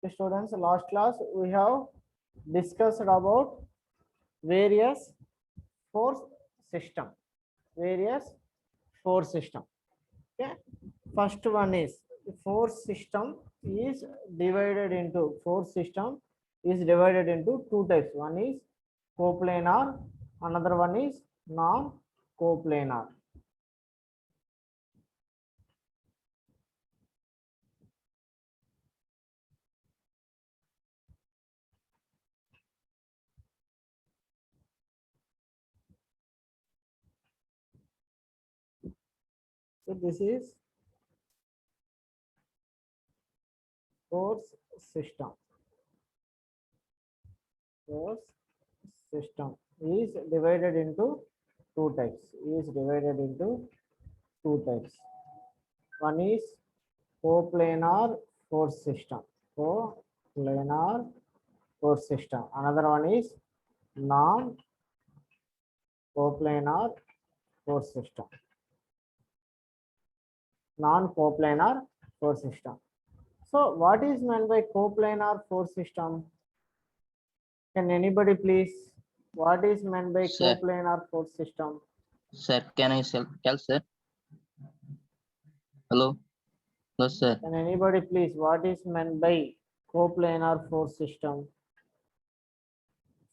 Students, last class we have discussed about various force system. Various force system. Okay. First one is force system is divided into two types. One is coplanar, another one is non-coplanar. So this is force system. Force system is divided into two types. One is coplanar force system. Coplanar force system. Another one is non-coplanar force system. Non-coplanar force system. So what is meant by coplanar force system? Can anybody please? What is meant by Sir. coplanar force system? Sir, can I tell, sir? Hello? Hello, sir. Can anybody please? What is meant by coplanar force system?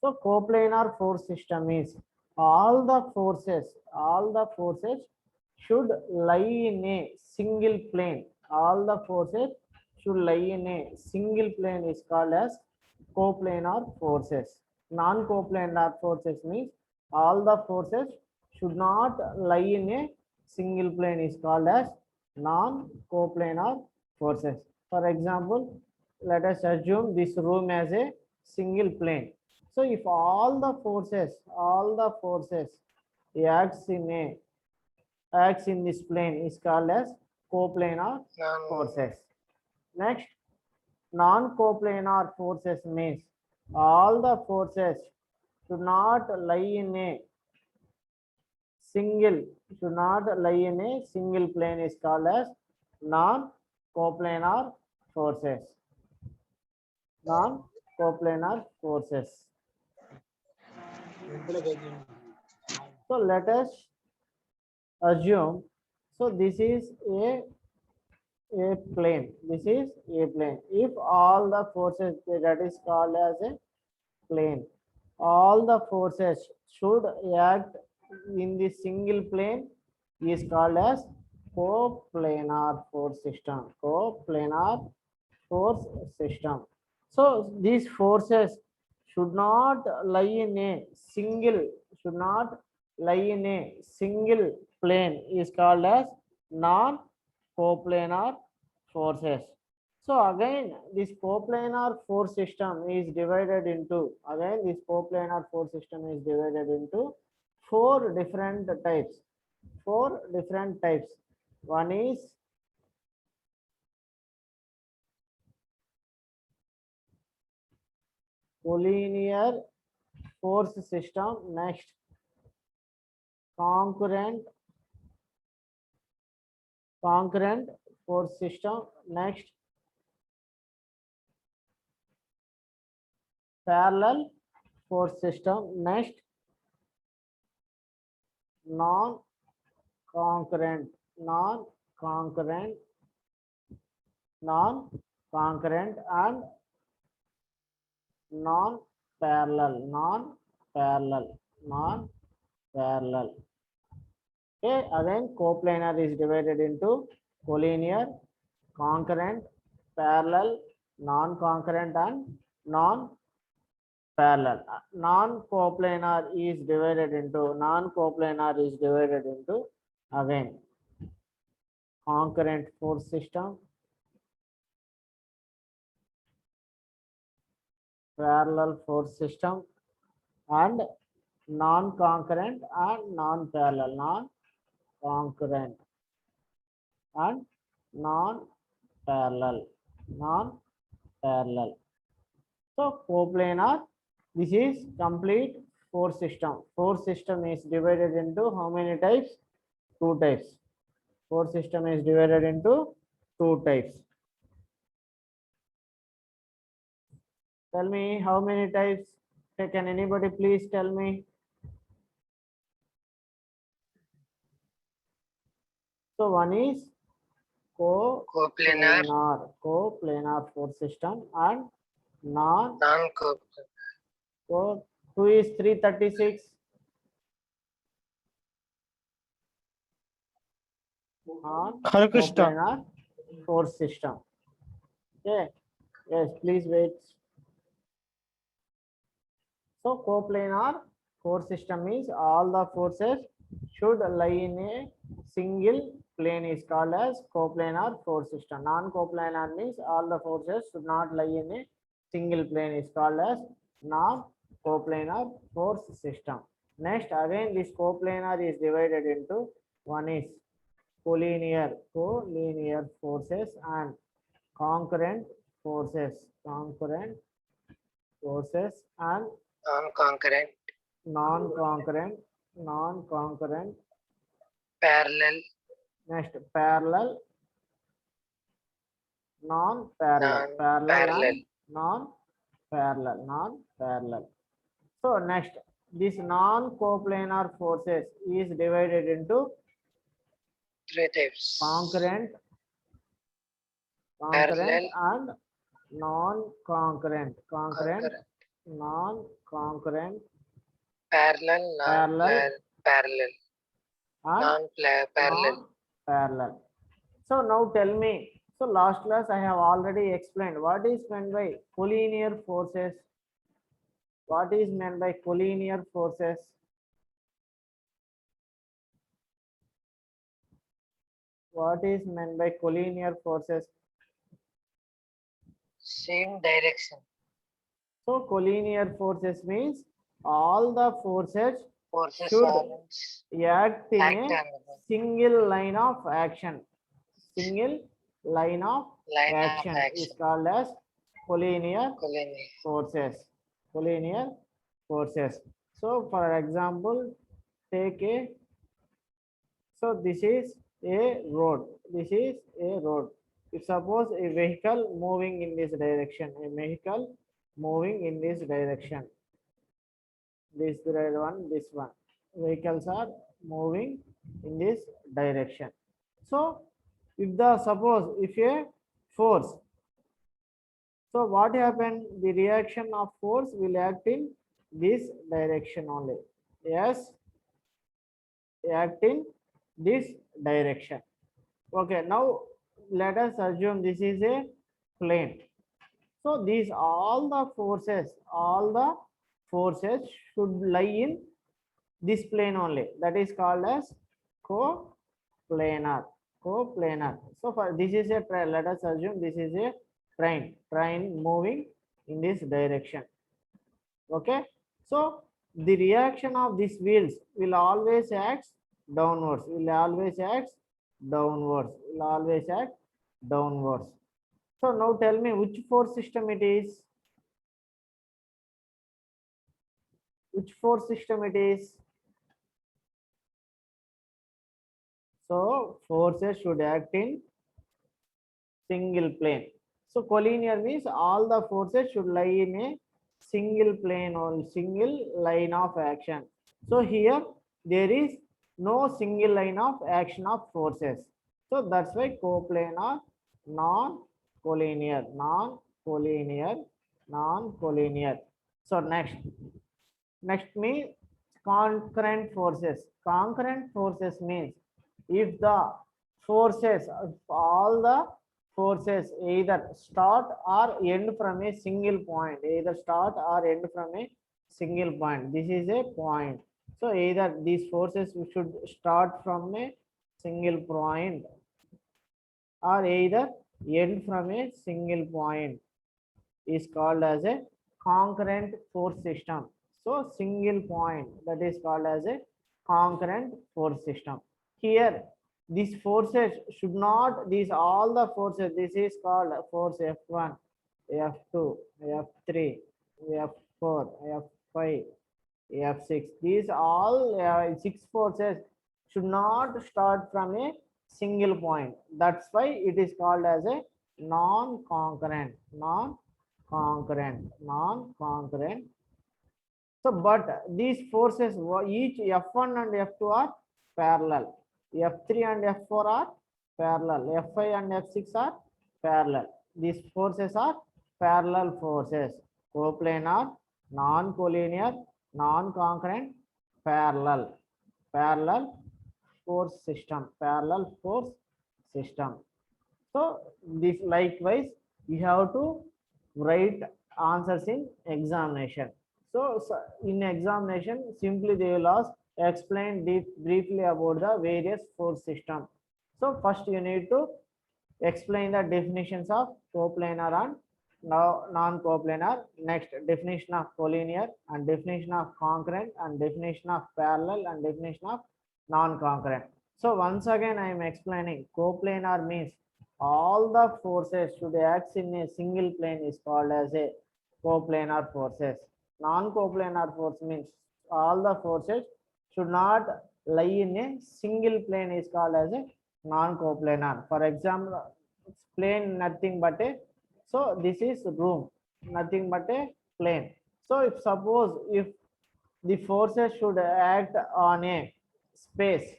So coplanar force system is all the forces should lie in a single plane. All the forces should lie in a single plane is called as coplanar forces. Non-coplanar forces means all the forces should not lie in a single plane is called as non-coplanar forces. For example, let us assume this room as a single plane. So if all the forces acts in this plane is called as coplanar forces. Next, non-coplanar forces means all the forces should not lie in a single plane is called as non-coplanar forces. Non-coplanar forces. So let us assume, so this is a plane. If all the forces, that is called as a plane, all the forces should act in the single plane is called as coplanar force system. Coplanar force system. So these forces should not lie in a single plane is called as non-coplanar forces. So again, this coplanar force system is divided into four different types. One is collinear force system. Next, concurrent force system. Next, parallel force system. Next, non-concurrent and non-parallel. Okay, again coplanar is divided into collinear, concurrent, parallel, non-concurrent and non-parallel. Non-coplanar is divided into again concurrent force system, parallel force system and non-concurrent and non-parallel. Non-concurrent and non-parallel. So coplanar, this is complete force system. Force system is divided into how many types? Two types. Force system is divided into two types. Tell me how many types? Can anybody please tell me? So one is coplanar, coplanar force system, and non non-coplanar, co. Two is 336. Hare Krishna. Coplanar force system. Okay. Yes, please wait. So coplanar force system means all the forces should lie in a single plane is called as coplanar force system. Non-coplanar means all the forces should not lie in a single plane is called as non-coplanar force system. Next, again this coplanar is divided into one is collinear forces and concurrent forces and non-concurrent, non-concurrent. parallel, Next, parallel, non-parallel, non-parallel, non-parallel. So next, this non-coplanar forces is divided into 3 types. concurrent Parallel, and non-concurrent, concurrent, non-concurrent parallel, Parallel. non-parallel, and non-parallel. non-parallel. So now tell me, so last class I have already explained what is meant by collinear forces. What is meant by collinear forces? What is meant by collinear forces? Same direction. So collinear forces means all the forces Forces should are act in act a on the single line of action. Single line of line of action is action. called as collinear Collinear. forces. Collinear forces. So for example, take a, so this is a road. This is a road. If suppose a vehicle moving in this direction, a vehicle moving in this direction. This red one, this one. Vehicles are moving in this direction. So if the suppose if a force, so what happened? The reaction of force will act in this direction only. Yes, act in this direction. Okay, now let us assume this is a plane. So these all the forces should lie in this plane only. That is called as coplanar. Coplanar. So for this is a train. Let us assume this is a train. Train moving in this direction. Okay. So the reaction of these wheels will always act downwards. Will always act downwards. Will always act downwards. So now tell me which force system it is. Which force system it is? So forces should act in single plane. So collinear means all the forces should lie in a single plane or single line of action. So here there is no single line of action of forces. So that's why coplanar, non-collinear, non-collinear. So next means concurrent forces. Concurrent forces means if the forces, if all the forces either start or end from a single point, either start or end from a single point. This is a point. So either these forces should start from a single point or either end from a single point is called as a concurrent force system. So single point, that is called as a concurrent force system. Here these forces should not, these all the forces, this is called force F1, F2, F3, F4, F5, F6. These all 6 forces should not start from a single point. That's why it is called as a non-concurrent concurrent, non-concurrent. So, but these forces, each F1 and F2 are parallel. F3 and F4 are parallel. F5 and F6 are parallel. These forces are parallel forces. Coplanar, non-collinear, non-concurrent, parallel. Parallel force system. Parallel force system. So this likewise you have to write answers in examination. So in examination simply they will ask explain briefly about the various force system. So first you need to explain the definitions of coplanar and non-coplanar. Next definition of collinear and definition of concurrent and definition of parallel and definition of non-concurrent. So once again I am explaining coplanar means all the forces should act in a single plane is called as a coplanar forces. Non-coplanar force means all the forces should not lie in a single plane is called as a non-coplanar. For example, plane nothing but a, so this is room, nothing but a plane. So if suppose if the forces should act on a space,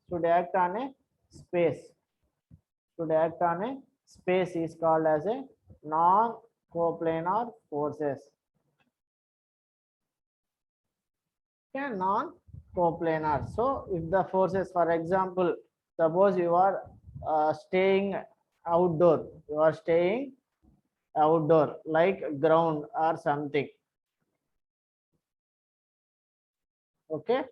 should act on a space, should act on a space is called as a non-coplanar forces. Okay, non-coplanar. So if the forces, for example, suppose you are staying outdoor, you are staying outdoor like ground or something. Okay.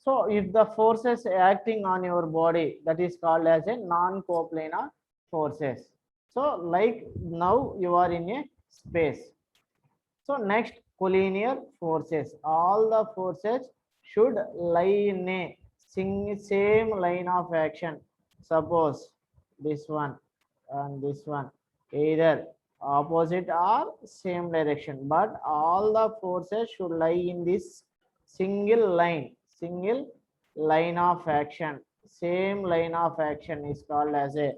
So if the forces acting on your body, that is called as a non-coplanar forces. So like now you are in a space. So next collinear forces. All the forces should lie in a same line of action. Suppose this one and this one either opposite or same direction, but all the forces should lie in this single line of action. Same line of action is called as a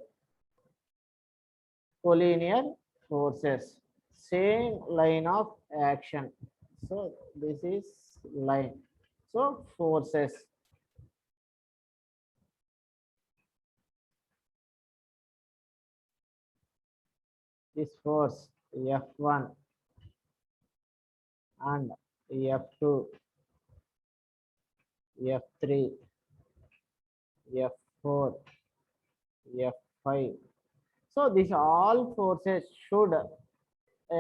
collinear forces. Same line of action. So this is line. So forces. This force F1 and F2, F3, F4, F5. So these all forces should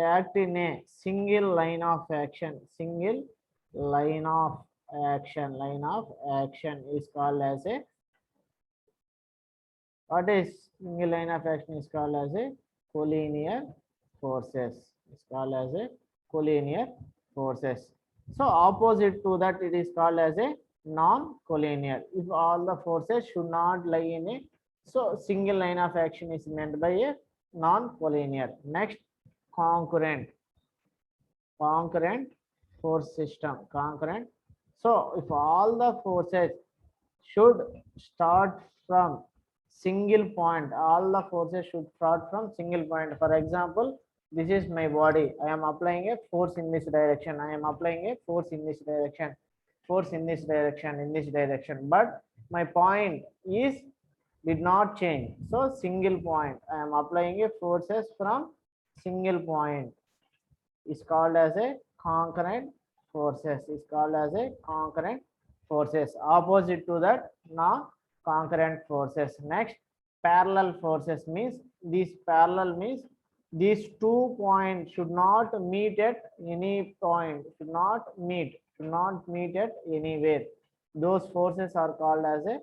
act in a single line of action. Single line of action. Line of action is called as a, what is single line of action is called as a collinear forces. It's called as a collinear forces. So opposite to that it is called as a non-collinear. If all the forces should not lie in a, so single line of action is meant by a non-collinear. Next concurrent. Concurrent force system. Concurrent. So if all the forces should start from single point, all the forces should start from single point. For example, this is my body. I am applying a force in this direction. I am applying a force in this direction. Force in this direction, in this direction. But my point is did not change. So single point. I am applying a forces from single point. Is called as a concurrent forces. Is called as a concurrent forces. Opposite to that, non-concurrent forces. Next, parallel forces means, these parallel means these 2 points should not meet at any point. Should not meet at anywhere. Those forces are called as a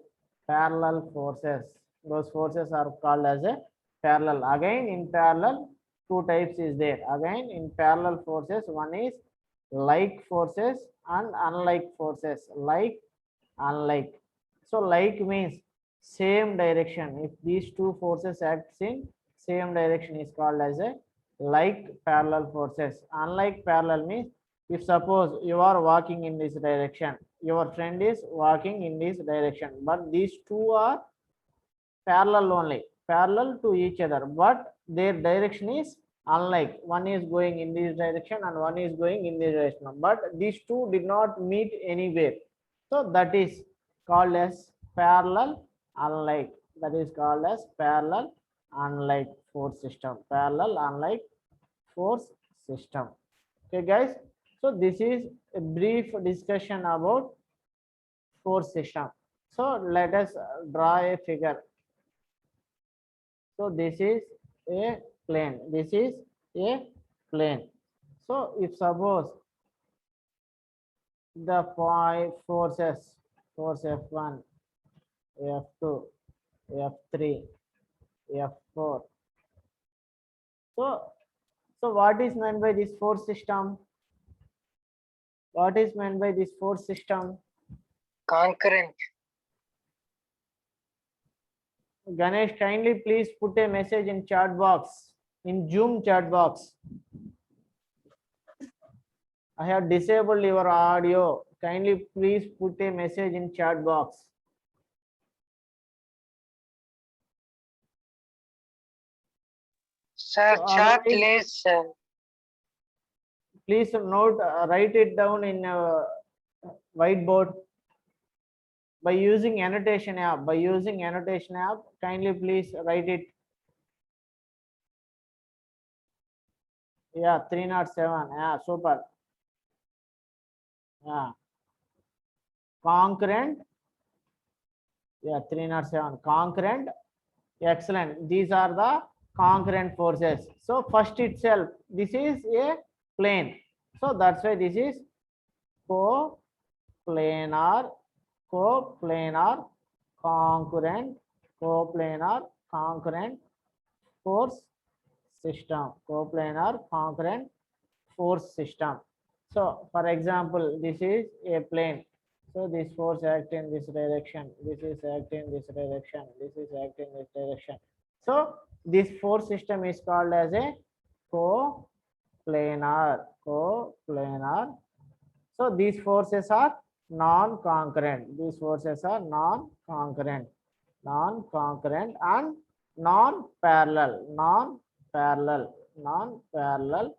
parallel forces. Those forces are called as a parallel. Again in parallel, 2 types is there. Again in parallel forces, one is like forces and unlike forces. Like, unlike. So like means same direction. If these 2 forces acts in same direction is called as a like parallel forces. Unlike parallel means, if suppose you are walking in this direction, your friend is walking in this direction, but these 2 are parallel only, parallel to each other, but their direction is unlike, one is going in this direction and one is going in this direction, but these two did not meet anywhere, so that is called as parallel unlike. That is called as parallel unlike force system. Parallel unlike force system. Okay guys, so this is a brief discussion about force system. So let us draw a figure. So this is a plane. This is a plane. So if suppose the five forces, force F1, F2, F3, F4. So what is meant by this force system? What is meant by this force system? Concurrent. Ganesh, kindly please put a message in chat box, in Zoom chat box. I have disabled your audio. Kindly please put a message in chat box. Sir, So chart otherwise- less. Please note, write it down in whiteboard by using annotation app. By using annotation app, kindly please write it. Yeah, 307. Yeah, super. Yeah. Concurrent. Yeah, 307. Concurrent. Excellent. These are the concurrent forces. So first itself, this is a plane. So that's why this is coplanar, coplanar, concurrent, coplanar, concurrent force system. Coplanar, concurrent force system. So for example, this is a plane. So this force act in this direction. This is act in this direction. This is act in this direction. So this force system is called as a coplanar. Coplanar. So these forces are non-concurrent. These forces are non-concurrent, non-concurrent and non-parallel, non-parallel, non-parallel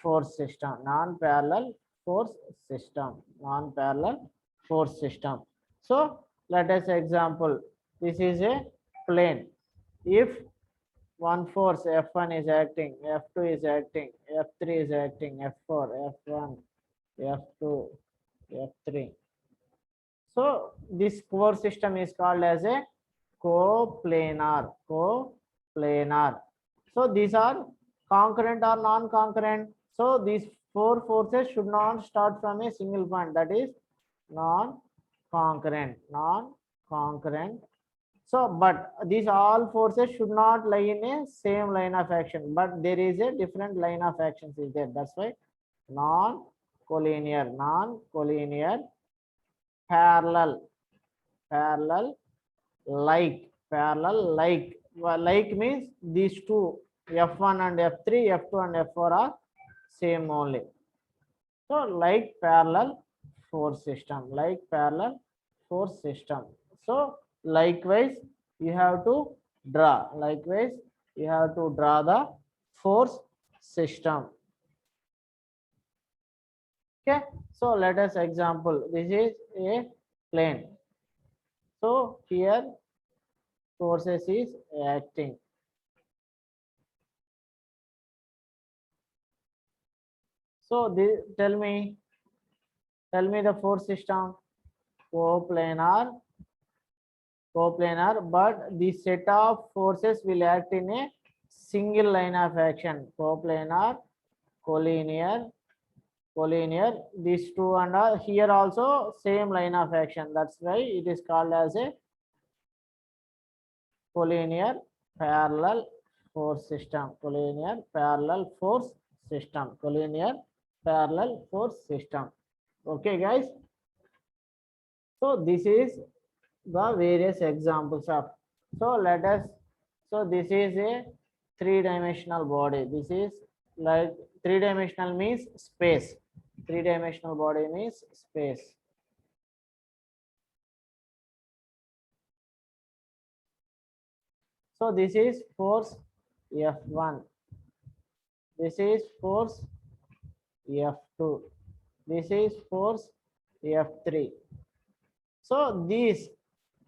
force system, non-parallel force system, non-parallel force system. So let us example. This is a plane. If one force F1 is acting, F2 is acting, F3 is acting, F4, F1, F2, F3. So this force system is called as a coplanar. Coplanar. So these are concurrent or non-concurrent. So these four forces should not start from a single point. That is non-concurrent. Non-concurrent. So, but these all forces should not lie in a same line of action. But there is a different line of actions is there. That's why non-collinear. Non-collinear. Parallel. Parallel. Like. Like means these two, F1 and F3, F2 and F4 are same only. So like parallel force system, like parallel force system. So likewise, you have to draw. Likewise, you have to draw the force system. Okay. So let us example. This is a plane. So here forces is acting. So this, tell me the force system. Coplanar, but the set of forces will act in a single line of action. Coplanar, collinear, these two and here also same line of action. That's why it is called as a collinear parallel force system. Collinear parallel force system. Collinear parallel force system. Okay guys, so this is the various examples of. So let us, so this is a three-dimensional body. This is like three-dimensional means space. Three-dimensional body means space. So this is force F1. This is force F2. This is force F3. So these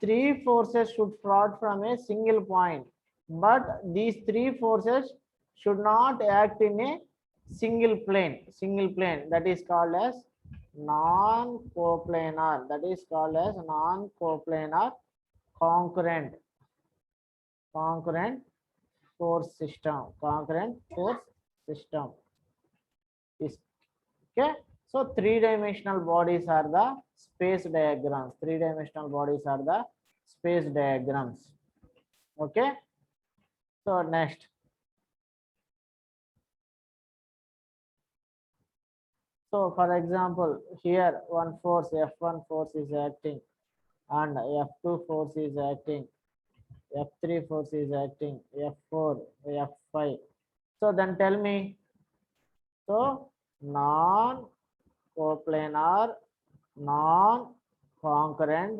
three forces should start from a single point, but these three forces should not act in a single plane. Single plane, that is called as non-coplanar. That is called as non-coplanar concurrent force system. Concurrent force system. Is okay. So three-dimensional bodies are the space diagrams. Three-dimensional bodies are the space diagrams. Okay. So next. So for example, here one force F1 force is acting and F2 force is acting, F3 force is acting, F4, F5. So then tell me, so non-coplanar, non-concurrent,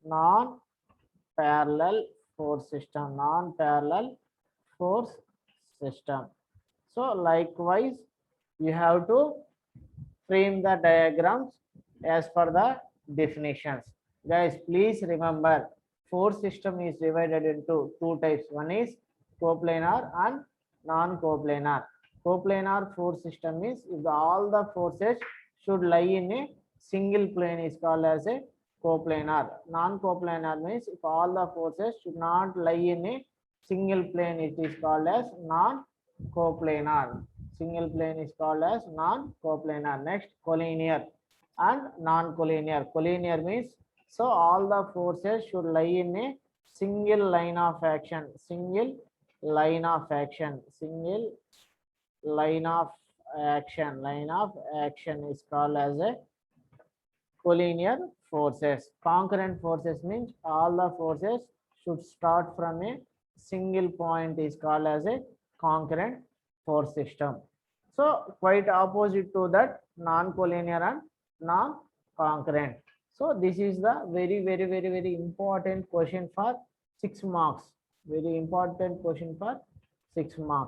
non-parallel force system, non-parallel force system. So likewise, you have to frame the diagrams as per the definitions. Guys, please remember, force system is divided into two types. One is coplanar and non-coplanar. Coplanar force system is if all the forces should lie in a single plane is called as a coplanar. Non-coplanar means if all the forces should not lie in a single plane, it is called as non-coplanar. Single plane is called as non-coplanar. Next, collinear and non-collinear. Collinear means so all the forces should lie in a single line of action. Single line of action. Single line of action. Line of action is called as a collinear forces. Concurrent forces means all the forces should start from a single point is called as a concurrent force system. So quite opposite to that non-collinear and non-concurrent. So this is the very important question for 6 marks. Very important question for 6 marks.